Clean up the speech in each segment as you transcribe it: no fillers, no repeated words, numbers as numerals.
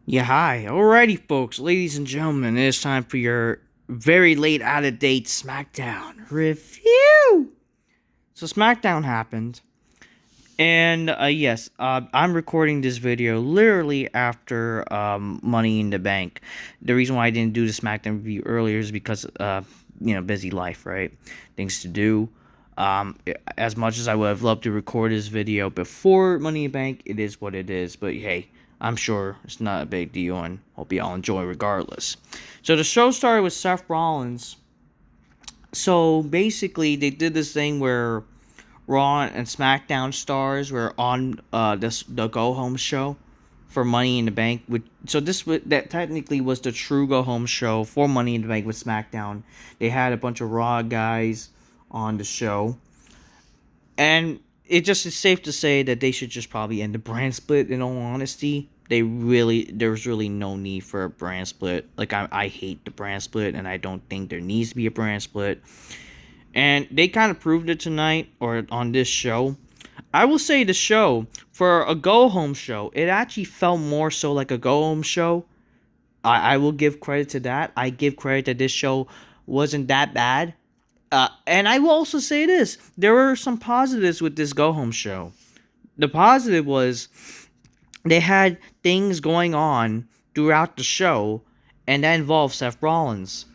Yeah, hi. Alrighty, folks, ladies and gentlemen, it is time for your very late out of date SmackDown review. So, SmackDown happened, and I'm recording this video literally after Money in the Bank. The reason why I didn't do the SmackDown review earlier is because, busy life, right? Things to do. As much as I would have loved to record this video before Money in the Bank, it is what it is. But hey, I'm sure it's not a big deal, and hope you all enjoy regardless. So the show started with Seth Rollins. So basically, they did this thing where Raw and SmackDown stars were on the Go Home show for Money in the Bank. So that technically was the true Go Home show for Money in the Bank with SmackDown. They had a bunch of Raw guys on the show, and it just is safe to say that they should just probably end the brand split. In all honesty, there's really no need for a brand split. Like I hate the brand split, and I don't think there needs to be a brand split. And they kind of proved it tonight or on this show. I will say the show for a go home show, it actually felt more so like a go home show. I will give credit to that. I give credit that this show wasn't that bad. And I will also say this: there were some positives with this go home show. The positive was they had things going on throughout the show, and that involved Seth Rollins.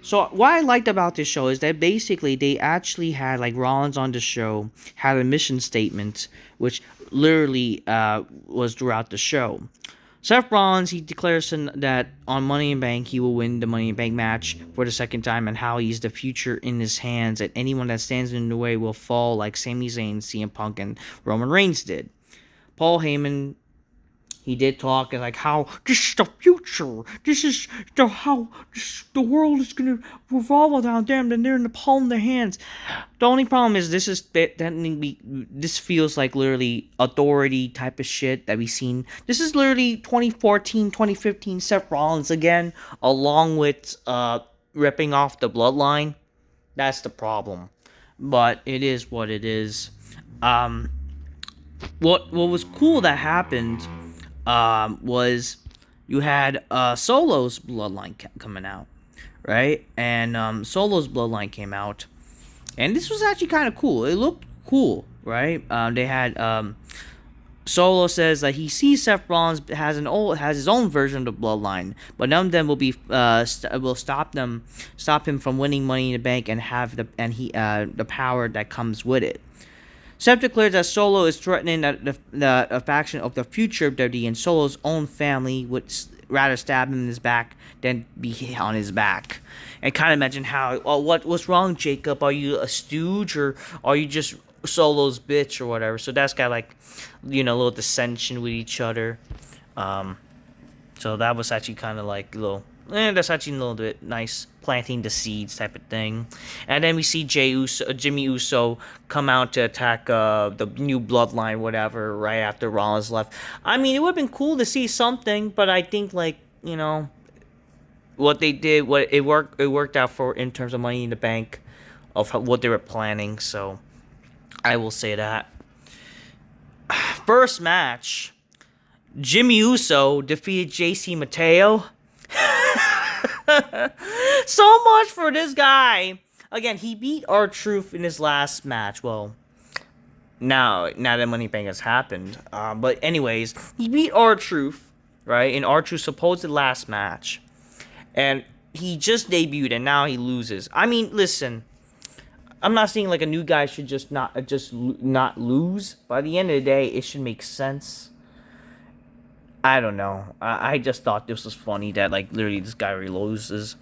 So what I liked about this show is that basically they actually had like Rollins on the show had a mission statement, which literally was throughout the show. Seth Rollins, he declares that on Money in Bank he will win the Money in Bank match for the second time, and how he's the future in his hands, that anyone that stands in the way will fall like Sami Zayn, CM Punk, and Roman Reigns did. Paul Heyman, he did talk like how this is the future. This is the world is gonna revolve around them, and they're in the palm of their hands. The only problem is this feels like literally authority type of shit that we've seen. This is literally 2014, 2015 Seth Rollins again, along with ripping off the bloodline. That's the problem. But it is what it is. Um, what was cool that happened was you had Solo's bloodline coming out, right? And Solo's bloodline came out, and this was actually kind of cool. It looked cool, right? They had Solo says that he sees Seth Rollins has his own version of the bloodline, but none of them will stop him from winning Money in the Bank and have the power that comes with it. Seth declares that Solo is threatening the faction of the future of WWE, and Solo's own family would rather stab him in his back than be on his back. And kind of imagine how, what's wrong, Jacob? Are you a stooge, or are you just Solo's bitch or whatever? So that's got like, a little dissension with each other. So that was actually kind of like a little. That's actually a little bit nice, planting the seeds type of thing. And then we see Jimmy Uso come out to attack the new bloodline, whatever, right after Rollins left. I mean, it would have been cool to see something, but I think like what they did, what it worked out for in terms of Money in the Bank, of what they were planning. So I will say that. First match, Jimmy Uso defeated JC Mateo. So much for this guy. Again, he beat R-Truth in his last match. Well, now that Money Bank has happened. But anyways, he beat R-Truth, right? In R-Truth's supposed last match. And he just debuted, and now he loses. I mean, listen. I'm not saying like a new guy should just not lose. By the end of the day, it should make sense. I don't know. I just thought this was funny that like literally this guy really loses.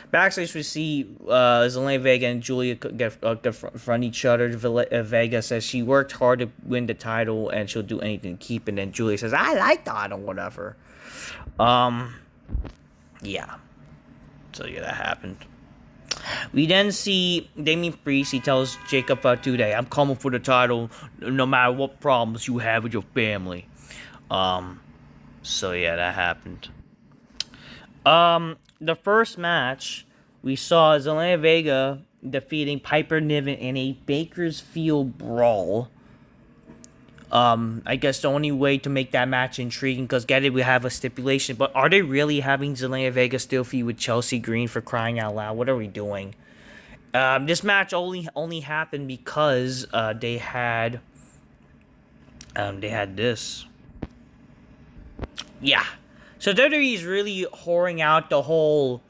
Backstage we see Zelina Vega and Julia confront each other. Vega says she worked hard to win the title and she'll do anything to keep it. And then Julia says, I like the title, whatever. Yeah. So yeah, that happened. We then see Damian Priest. He tells Jacob today, I'm coming for the title no matter what problems you have with your family. So yeah, that happened. The first match, we saw Zelina Vega defeating Piper Niven in a Bakersfield brawl. I guess the only way to make that match intriguing, because get it, we have a stipulation, but are they really having Zelina Vega still feud with Chelsea Green, for crying out loud? What are we doing? This match only happened because they had this. Yeah. So WWE is really whoring out the whole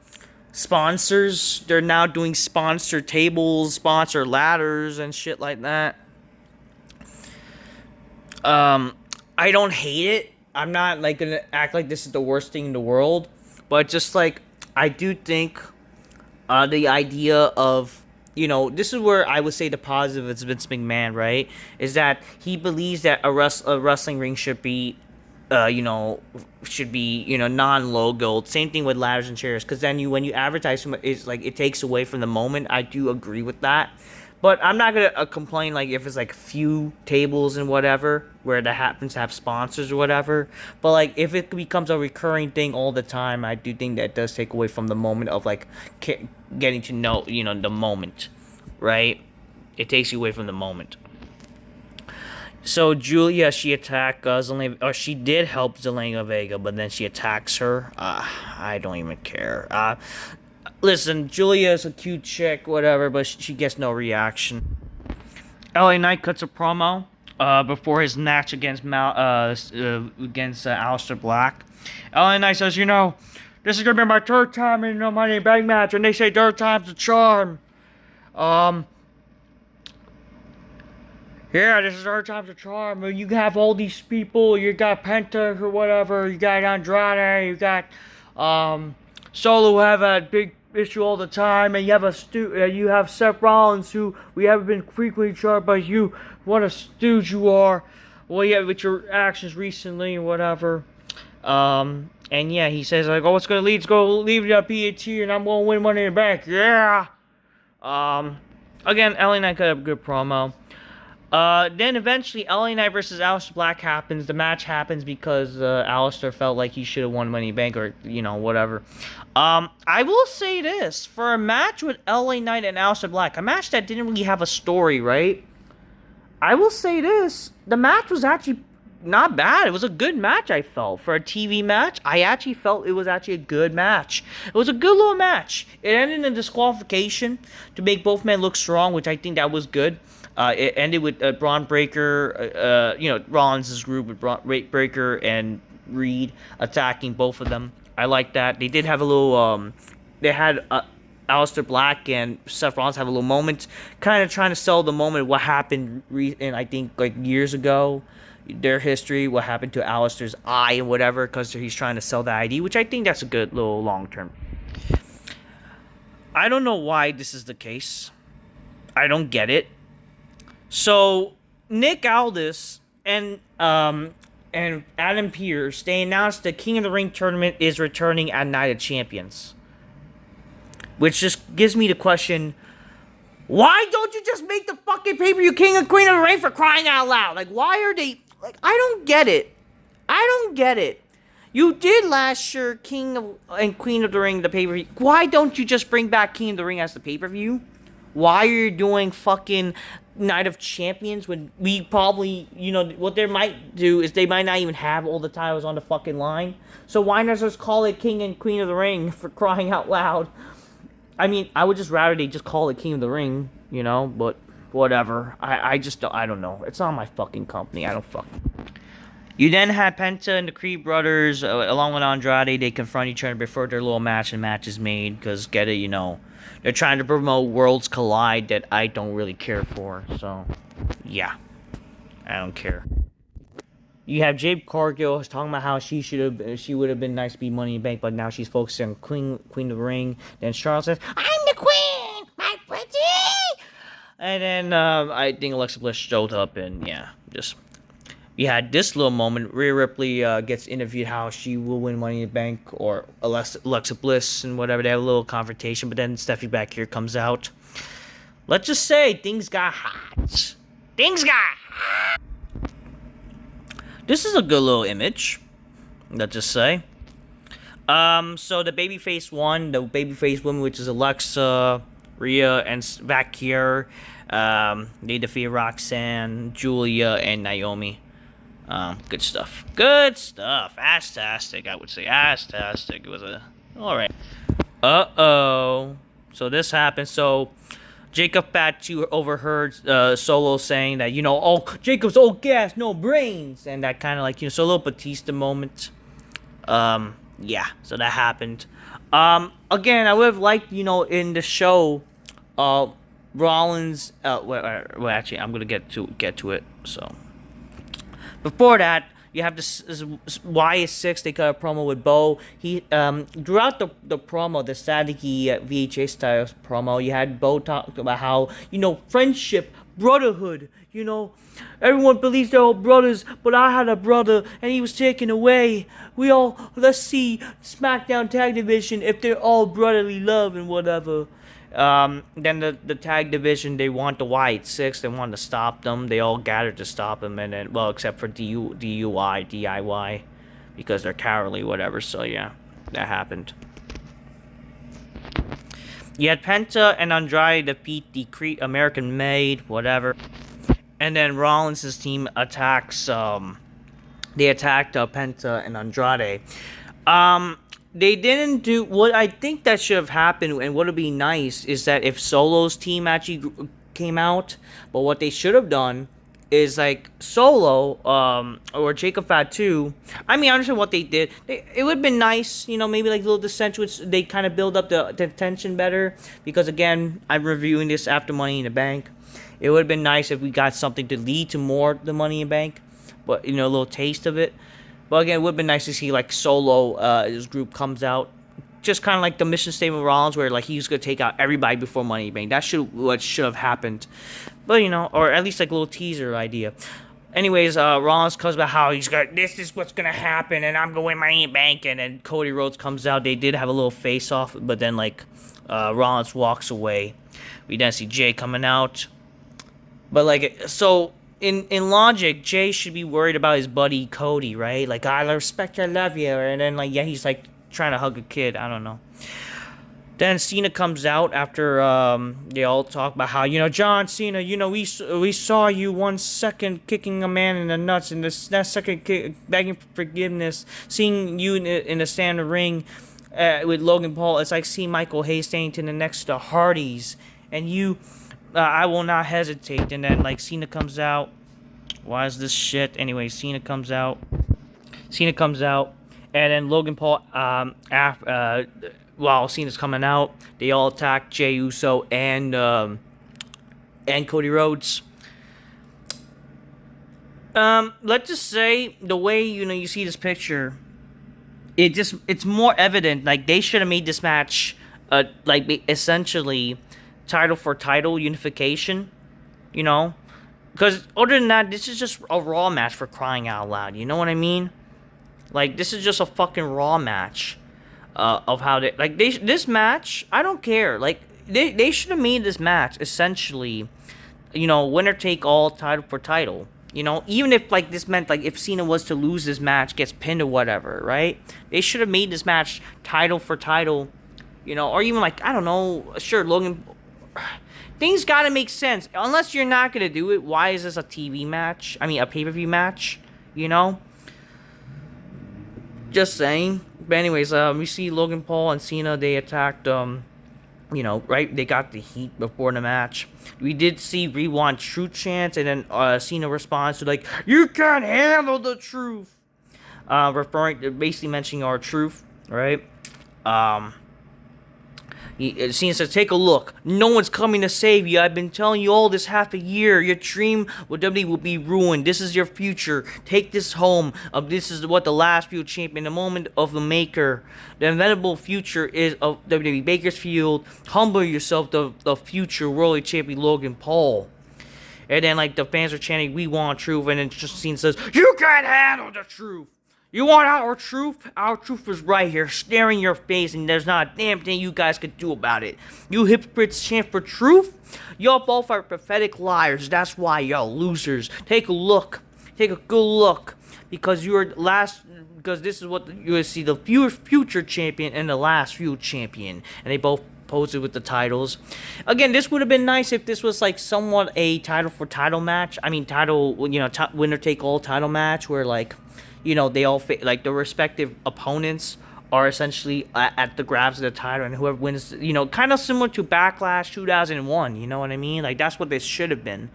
sponsors. They're now doing sponsor tables, sponsor ladders, and shit like that. I don't hate it. I'm not like gonna act like this is the worst thing in the world, but just like I do think the idea of, this is where I would say the positive is Vince McMahon, right? Is that he believes that a wrestling ring should be, non-logoed. Same thing with ladders and chairs, because then when you advertise, it's like it takes away from the moment. I do agree with that. But I'm not gonna complain like if it's like few tables and whatever where that happens to have sponsors or whatever. But like if it becomes a recurring thing all the time, I do think that does take away from the moment of like getting to know the moment, right? It takes you away from the moment. So Julia, she attacked Zelina, or she did help Zelina Vega, but then she attacks her. I don't even care. Listen, Julia is a cute chick, whatever, but she gets no reaction. LA Knight cuts a promo before his match against Aleister Black. LA Knight says, this is gonna be my third time in a Money in the Bank match, and they say third time's the charm. Yeah, this is third time's the charm. You have all these people. You got Penta or whatever. You got Andrade. You got Solo, who have a big issue all the time, and you have Seth Rollins, who we haven't been frequently charged by you. What a stooge you are. Well, yeah, with your actions recently and whatever. And yeah, he says like, oh, it's gonna lead. It's gonna leave the PAT, and I'm gonna win Money in the Bank. Yeah. Again, LA Knight got a good promo. Then eventually LA Knight versus Aleister Black happens. The match happens because Aleister felt like he should have won Money in the Bank, or whatever. I will say this, for a match with LA Knight and Aleister Black, a match that didn't really have a story, right? I will say this, the match was actually not bad. It was a good match, I felt. For a TV match, I actually felt it was actually a good match. It was a good little match. It ended in disqualification to make both men look strong, which I think that was good. It ended with Braun Breaker, Rollins' group with Braun Breaker and Reed attacking both of them. I like that. They did have a little, they had Aleister Black and Seth Rollins have a little moment, kind of trying to sell the moment, what happened in, I think, like years ago, their history, what happened to Aleister's eye and whatever, because he's trying to sell the ID, which I think that's a good little long term. I don't know why this is the case. I don't get it. So, Nick Aldis and Adam Pearce, they announced the King of the Ring tournament is returning at Night of Champions. Which just gives me the question, why don't you just make the fucking pay-per-view King and Queen of the Ring, for crying out loud? Like, why are they... Like, I don't get it. You did last year King and Queen of the Ring, the pay-per-view. Why don't you just bring back King of the Ring as the pay-per-view? Why are you doing fucking Night of Champions when we probably, what they might do is they might not even have all the titles on the fucking line. So why not just call it King and Queen of the Ring, for crying out loud? I mean, I would just rather they just call it King of the Ring, but whatever. I don't know. It's not my fucking company. I don't fucking... You then had Penta and the Creed brothers, along with Andrade. They confront each other before their little match, and match is made, because get it, they're trying to promote Worlds Collide that I don't really care for. So, yeah. I don't care. You have Jade Cargill talking about how she would have been nice to be Money in the Bank, but now she's focusing on Queen of the Ring. Then Charlotte says, I'm the queen, my pretty! And then, I think Alexa Bliss showed up, and yeah, just... You had this little moment. Rhea Ripley gets interviewed how she will win Money in the Bank, or Alexa Bliss and whatever. They have a little confrontation, but then Stephanie back here comes out. Let's just say things got hot. This is a good little image. Let's just say. So the babyface won. The babyface woman, which is Alexa, Rhea, and back here, they defeated Roxanne, Julia, and Naomi. Good stuff. Good stuff. Astastic, I would say. Astastic. It was a... Alright. Uh-oh. So this happened. So Jacob Fatu overheard Solo saying that, oh, Jacob's old gas, no brains. And that kind of like, so a little Batista moment. Yeah. So that happened. Again, I would have liked, in the show, Rollins, well, actually, I'm going to get to it, so. Before that, you have this YS6. They cut a promo with Bo. He throughout the promo, the staticky VHA style promo, you had Bo talk about how friendship, brotherhood. Everyone believes they're all brothers, but I had a brother and he was taken away. Let's see SmackDown Tag Division if they're all brotherly love and whatever. Then the tag division, they want the YS6, they want to stop them. They all gathered to stop them, and then, well, except for DIY, because they're cowardly, whatever. So yeah, that happened. You had Penta and Andrade defeat the American Made, whatever. And then Rollins' team attacks, they attacked Penta and Andrade. They didn't do what I think that should have happened, and what would be nice is that if Solo's team actually came out, but what they should have done is like Solo, or Jacob Fatu. I mean, I understand what they did. It would have been nice, maybe like little dissensions. They kind of build up the tension better, because again, I'm reviewing this after Money in the Bank. It would have been nice if we got something to lead to more the Money in the Bank, but a little taste of it. But again, it would have been nice to see like Solo, his group comes out, just kind of like the mission statement of Rollins, where like he's gonna take out everybody before Money in the Bank. That what should have happened, but or at least like a little teaser idea. Anyways, Rollins comes about how this is what's gonna happen, and I'm going Money in the Bank, and then Cody Rhodes comes out. They did have a little face off, but then like Rollins walks away. We then see Jay coming out, but like so. In logic, Jay should be worried about his buddy Cody, right? Like, I respect you, I love you. And then, like, yeah, he's, like, trying to hug a kid. I don't know. Then Cena comes out after they all talk about how, John Cena, we saw you 1 second kicking a man in the nuts, and the next second begging for forgiveness. Seeing you in the standing ring with Logan Paul, it's like seeing Michael Hayes standing to the next to Hardy's. And you... I will not hesitate. And then, like, Cena comes out. Why is this shit? Anyway, Cena comes out. And then Logan Paul, while Cena's coming out, they all attack Jey Uso and Cody Rhodes. Let's just say, the way, you see this picture, it's more evident, like, they should have made this match, like, essentially... title for title unification, because other than that, this is just a Raw match, for crying out loud. You know what I mean? Like, this is just a fucking Raw match of how this match. I don't care. Like, they should have made this match essentially, winner take all, title for title. Even if like this meant like if Cena was to lose this match, gets pinned or whatever, right? They should have made this match title for title, or even like, I don't know, sure, Logan. Things gotta make sense. Unless you're not gonna do it, why is this a TV match? I mean, a pay-per-view match? Just saying. But anyways, we see Logan Paul and Cena. They attacked, right? They got the heat before the match. We did see Rewind Truth chants, and then Cena responds to like, "You can't handle the truth," basically mentioning our truth, right? Cena says, "Take a look. No one's coming to save you. I've been telling you all this half a year. Your dream with WWE will be ruined. This is your future. Take this home. This is what the last feud champion, the moment of the maker. The inevitable future is of WWE Bakersfield. Humble yourself, the future world champion Logan Paul." And then, like, the fans are chanting, "We want truth." And then Cena says, "You can't handle the truth. You want our truth? Our truth is right here, staring your face, and there's not a damn thing you guys could do about it. You hypocrites chant for truth? Y'all both are pathetic liars. That's why y'all losers. Take a look. Take a good look. Because this is what you see, the future champion and the last feud champion." And they both poses with the titles. Again, this would have been nice if this was like somewhat a title for title match. I mean, title, winner take all title match where like, they all like the respective opponents are essentially at the grabs of the title, and whoever wins, kind of similar to Backlash 2001. You know what I mean? Like that's what this should have been.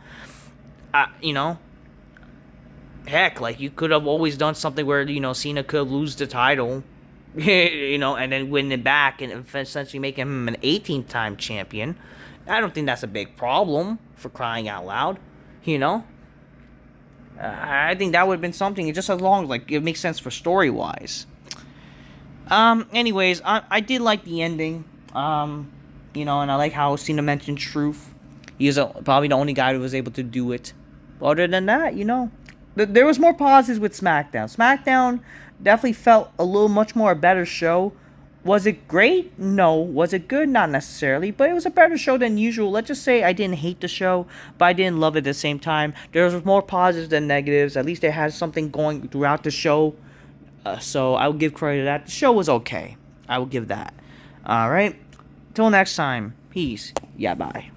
Heck, like you could have always done something where Cena could lose the title, and then win it back and essentially make him an 18th time champion. I don't think that's a big problem, for crying out loud. I think that would have been something, just as long as like it makes sense for story wise. Anyways, I did like the ending. And I like how Cena mentioned Truth. He was probably the only guy who was able to do it. But other than that, there was more positives with SmackDown. SmackDown definitely felt much more a better show. Was it great? No. Was it good? Not necessarily. But it was a better show than usual. Let's just say I didn't hate the show, but I didn't love it at the same time. There was more positives than negatives. At least it had something going throughout the show. So I will give credit to that. The show was okay. I will give that. Alright. Till next time. Peace. Yeah, bye.